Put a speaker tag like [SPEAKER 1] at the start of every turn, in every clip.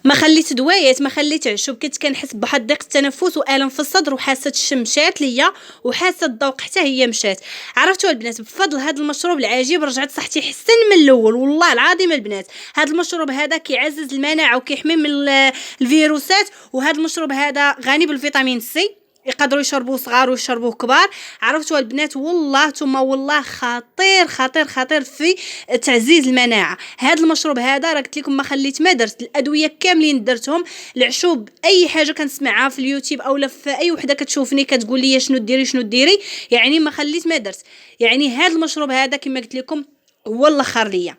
[SPEAKER 1] ما خليت دوايات، ما خليت عشب، كنت كنحس بواحد ضيق التنفس والم في الصدر، وحاسه الشم مشات ليا وحاسه الذوق حتى هي مشات. عرفتوا البنات بفضل هذا المشروب العجيب رجعت صحتي حسن من الاول والله العظيم البنات. هذا المشروب هذا كيعزز المناعه وكيحمي من الفيروسات، وهذا المشروب هذا غني بالفيتامين سي، يقدروا يشربوه صغار ويشربوه كبار. عرفتوا البنات والله ثم والله خطير خطير خطير في تعزيز المناعه. هذا المشروب هذا راه قلت لكم ما خليت ما درت الادويه كاملين درتهم، العشوب اي حاجه كنسمعها في اليوتيوب اولا في اي وحده كتشوفني كتقول لي شنو ديري شنو ديري، يعني ما خليت ما درت. يعني هذا المشروب هذا كما قلت لكم هو الاخر ليا.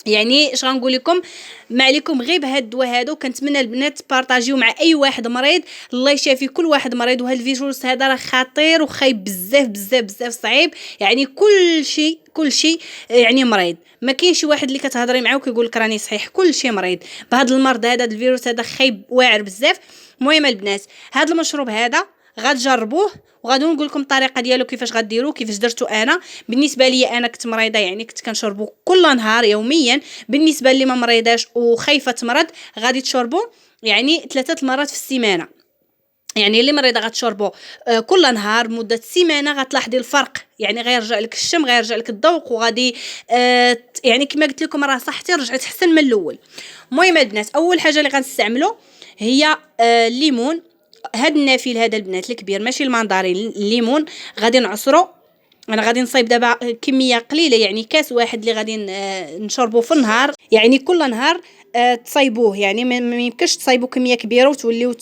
[SPEAKER 1] يعني اش غنقول لكم، ما عليكم غير بهاد الدواء هذا، وكنتمنى البنات تبارطاجيو مع اي واحد مريض، الله يشافي كل واحد مريض. وهذا الفيروس هذا راه خطير وخايب بزاف بزاف بزاف صعيب، يعني كل شيء يعني مريض. ما كاين شي واحد اللي كتهضري معاه وكيقول لك راني صحيح، كل شيء مريض بهذا المرض هذا. الفيروس هذا خايب واعر بزاف. المهم البنات هذا المشروب هذا غتجربوه، وغادي نقول لكم الطريقه ديالو كيفاش غديروا كيفاش درتو انا. بالنسبه لي انا كنت مريضه، يعني كنت كنشربو كل نهار يوميا. بالنسبه اللي ما مريضاش وخايفه تمرض غادي تشربو يعني 3 مرات في السيمانه. يعني اللي مريضه غتشربو كل نهار مده سيمانه غتلاحظي الفرق، يعني غيرجع لك الشم غيرجع لك الذوق وغادي يعني كما قلت لكم راه صحتي رجعت احسن من الاول. المهم البنات اول حاجه اللي غنستعملو هي الليمون. هاد النافيل هذا البنات الكبير ماشي الماندارين، الليمون غادي نعصرو. انا غادي نصايب دابا كميه قليله، يعني كاس واحد اللي غادي نشربو في النهار، يعني كل نهار تصايبوه. يعني ما يمكنش تصايبوا كميه كبيره وتوليو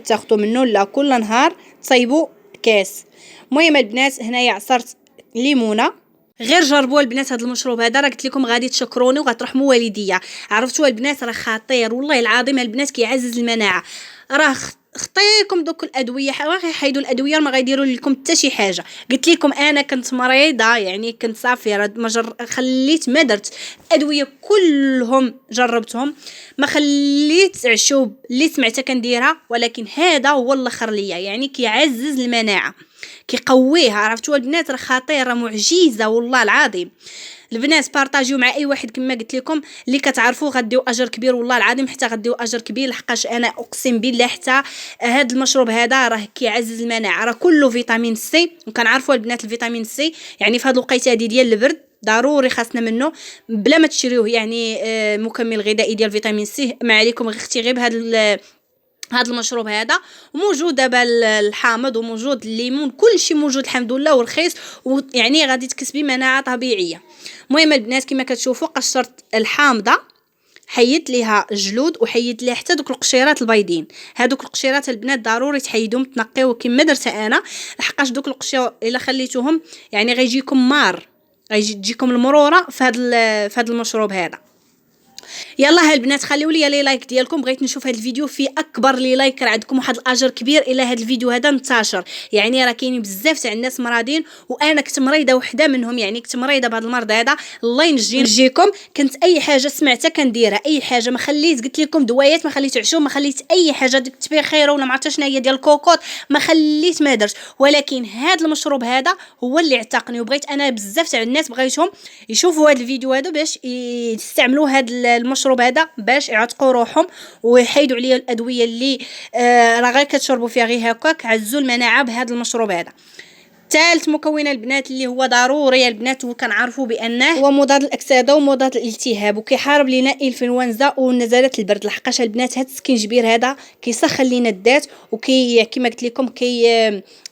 [SPEAKER 1] تاخذوا منه، لا كل نهار تصايبوا كاس. المهم البنات هنايا عصرت ليمونه، غير جربوا البنات هذا المشروب هذا، راه قلت لكم غادي تشكروني وغترحموا والديا. عرفتوا البنات راه خطير والله العظيم البنات كيعزز المناعه. راه خطيكم دوك الادويه حيدوا الادويه ما غيديروا لكم حتى شي حاجه. قلت لكم انا كنت مريضه، يعني كنت صافيه ما خليت ما درت ادويه كلهم جربتهم، ما خليت عشوب اللي سمعتها كنديرها، ولكن هذا هو الاخر ليا، يعني كيعزز المناعه كيقويها. عرفتوا البنات راه خطير راه معجزه والله العظيم. البنات بارطاجيو مع اي واحد كما قلت لكم اللي كتعرفوا غديو اجر كبير والله العظيم، حتى غديو اجر كبير لحقاش انا اقسم بالله حتى هذا المشروب هذا راه كيعزز المناعه، راه كله فيتامين سي. وكنعرفوا البنات الفيتامين سي يعني في هذه الوقيته هذه ديال البرد ضروري خاصنا منه بلا ما تشريوه. يعني مكمل غذائي ديال فيتامين سي ما عليكم غير اختي غير هذا المشروب هذا. وموجود دابا الحامض وموجود الليمون، كل شيء موجود الحمد لله ورخيص، ويعني غادي تكسبي مناعه طبيعيه. المهم البنات كما كتشوفوا قشرت الحامضه، حيدت ليها الجلود وحيدت ليها حتى دوك القشيرات البيضين. هادوك القشيرات البنات ضروري تحيدهم تنقيو كما درت انا، لحقاش دوك القشير الا خليتوهم يعني غيجيكم مار، غيجيكم المروره في هذا المشروب هذا. يلا البنات خليو لي لي لايك ديالكم، بغيت نشوف هذا الفيديو فيه اكبر لي لايك، راه عندكم واحد الاجر كبير الى هذا الفيديو هذا انتشر. يعني راه كاينين بزاف تاع الناس مرادين، وانا كنت مريضه وحده منهم، يعني كنت مريضه بهذا المرض هذا. الله ينجيكم. كنت اي حاجه سمعتها كنديرها، اي حاجه ما خليت، قلت لكم دوايات ما خليت عشوب، ما خليت اي حاجه ديك التبخيره ولا ما عرفتش شنو هي ديال الكوكوط ما خليت ما درت. ولكن هذا المشروب هذا هو اللي عتقني، وبغيت انا بزاف تاع الناس بغيتهم يشوفوا هذا الفيديو هذا باش يستعملوا هذا المشروب هذا باش يعتقوا روحهم ويحيدوا عليا الادويه اللي راه غير كتشربوا فيها غير هكاك. عزوا المناعه بهذا المشروب هذا. ثالث مكون البنات اللي هو ضروري البنات وكنعرفوا بانه هو مضاد الاكسده ومضاد الالتهاب، وكيحارب لنا الانفلونزا ونزلات البرد. لحقاش البنات هذا السكينجبير هذا كيسخن لنا الذات وكي كما قلت لكم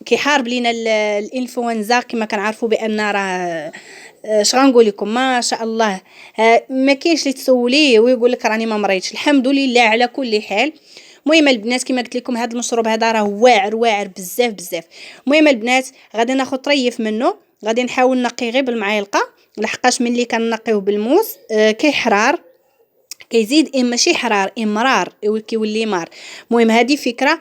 [SPEAKER 1] كيحارب لنا الانفلونزا. كما كنعرفوا بان راه اش غنقول لكم ما شاء الله ما كاينش اللي تسوليه ويقول لك راني ما مريضش، الحمد لله على كل حال. المهم البنات كما قلت لكم هذا المشروب هذا راه واعر بزاف بزاف. المهم البنات غادي ناخذ طريف منه، غادي نحاول نقي غير بالمعلقه، لحقاش ملي كنقيوه بالموس كيحرار كيزيد ماشي حرار امرار كيولي مار. المهم هذه فكره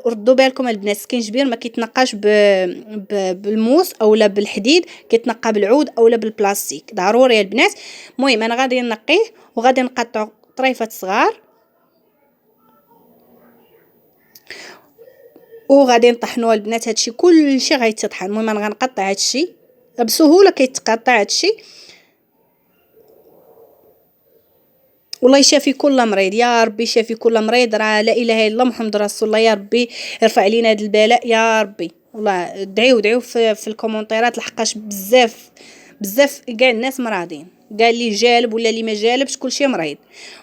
[SPEAKER 1] ردوا بالكم البنات. سكينجبير ما كيتنقاش بالموس اولا بالحديد، كيتنقى بالعود اولا بالبلاستيك ضروري البنات. المهم انا غادي نقيه وغادي نقطع طريفات صغار وغادي نطحنوا البنات. هادشي كلشي غيتطحن. المهم انا غنقطع هادشي بسهوله كيتقطع هادشي والله يشافي كل مريض يا ربي، شافي كل مريض، راه لا اله الا الله محمد رسول الله. يا ربي يرفع علينا هذا البلاء يا ربي. والله دعيو في الكومونتيرات، لحقاش بزاف بزاف كاع الناس مرضين، كاع اللي جالب ولا اللي ما جالبش كلشي مريض.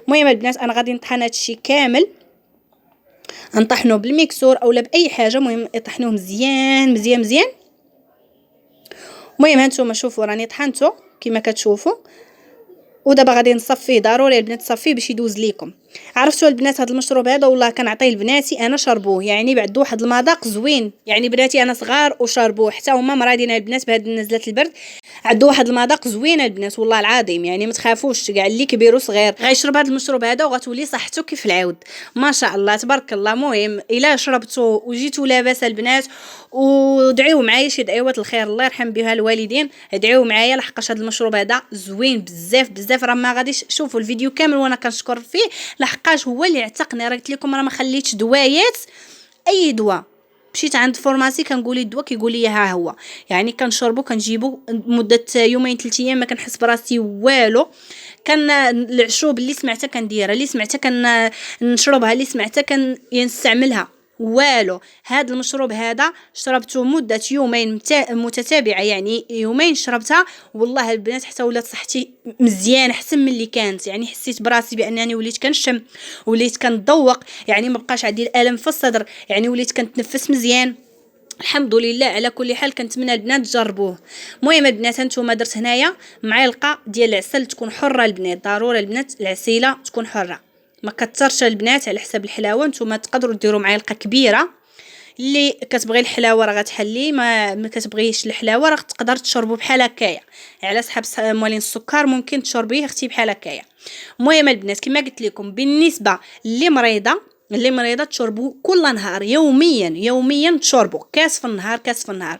[SPEAKER 1] المهم البنات انا غادي نطحن هادشي كامل، نطحنوه بالميكسور اولا باي حاجه، المهم يطحنوه مزيان مزيان مزيان. المهم هانتوما شوفوا راني طحنته كما كتشوفوا، ودابا غادي نصفيه. ضروري البنات تصفيه باش يدوز ليكم. عرفتوا البنات هذا المشروب هذا والله كنعطيه لبناتي انا شربوه، يعني بعد واحد المذاق زوين، يعني بناتي انا صغار وشربوه حتى هما مرادين البنات بهاد نزلات البرد، عندو واحد المذاق زوين البنات والله العظيم. يعني ما تخافوش كاع اللي كبير وصغير غيشرب هذا المشروب هذا وغتولي صحته كيف العود ما شاء الله تبارك الله. المهم الا شربتو وجيتو لاباس البنات، ودعيو معايا شي دعوات الخير الله يرحم بها الوالدين، دعيو معايا لحقاش هذا المشروب هذا زوين بزاف بزاف. راه ما غاديش شوفوا الفيديو كامل وانا كنشكر فيه لحقاش هو اللي عتقني. راه قلت لكم راه ما خليتش دوايات، اي دواء مشيت عند فورماسي كنقول لي الدواء كيقول لي ها هو، يعني كنشربو كنجيبو مده يومين 3 ايام ما كنحس براسي والو. كان العشوب اللي سمعتها كنديرها، اللي سمعتها كنشربها، اللي سمعتها كنستعملها والو. هذا المشروب هذا شربته مده يومين متتابعه، يعني يومين شربتها والله البنات حتى ولات صحتي مزيان احسن من اللي كانت. يعني حسيت براسي بانني وليت كنشم، وليت كنذوق، يعني ما بقاش عندي الالم في الصدر، يعني وليت كنتنفس مزيان الحمد لله. على كل حال كنتمنى البنات تجربوه. المهم البنات هانتوما درت هنايا معلقه ديال العسل، تكون حره البنات، ضروري البنات العسيله تكون حره، ما كترش البنات على حساب الحلاوه. نتوما تقدروا ديروا معلقه كبيره، اللي كتبغي الحلاوه راه غتحلي، ما كتبغيش الحلاوه راه تقدر تشربوا بحال هكايا، على حساب موالين السكر ممكن تشربيه اختي بحال هكايا. المهم البنات كما قلت لكم بالنسبه اللي مريضه تشربوا كل نهار يوميا تشربوا كاس في النهار كاس في النهار.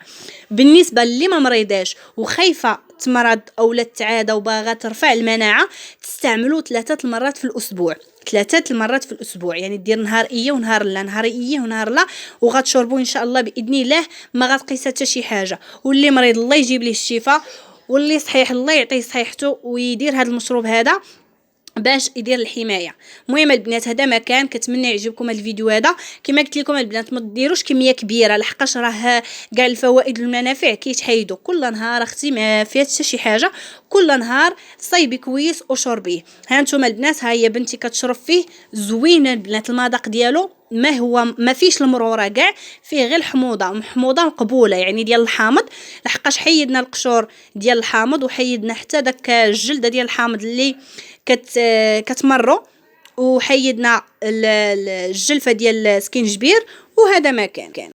[SPEAKER 1] بالنسبه اللي ما مريضاش وخايفه تمرض او لا تعاده وباغا ترفع المناعه، تستعملوا 3 المرات في الاسبوع، 3 المرات في الاسبوع، يعني دير نهار ايه ونهار لا، نهار ايه ونهار لا، وغتشربوا ان شاء الله باذن الله ما غتقيس حتى شي حاجه. واللي مريض الله يجيب ليه الشفاء، واللي صحيح الله يعطيه صحيحته ويدير هذا المشروب هذا باش يدير الحمايه. المهم البنات هذا ما كان، كنتمنى يعجبكم هذا الفيديو هذا. كما قلت لكم البنات ما ديروش كميه كبيره لحقاش راه كاع الفوائد والمنافع كيتحيدوا كل نهار اختي، ما فيها حتى شي حاجه، كل نهار صايبي كويس وشربيه. ها انتم البنات، ها هي بنتي كتشرب فيه زوين البنات، المذاق ديالو ما فيش المروره كاع، فيه غير الحموضه مقبوله يعني ديال الحامض، لحقاش حيدنا القشور ديال الحامض وحيدنا حتى داك الجلده ديال الحامض اللي كتمروا، وحيدنا الجلفه ديال السكينجبير، وهذا ما كان.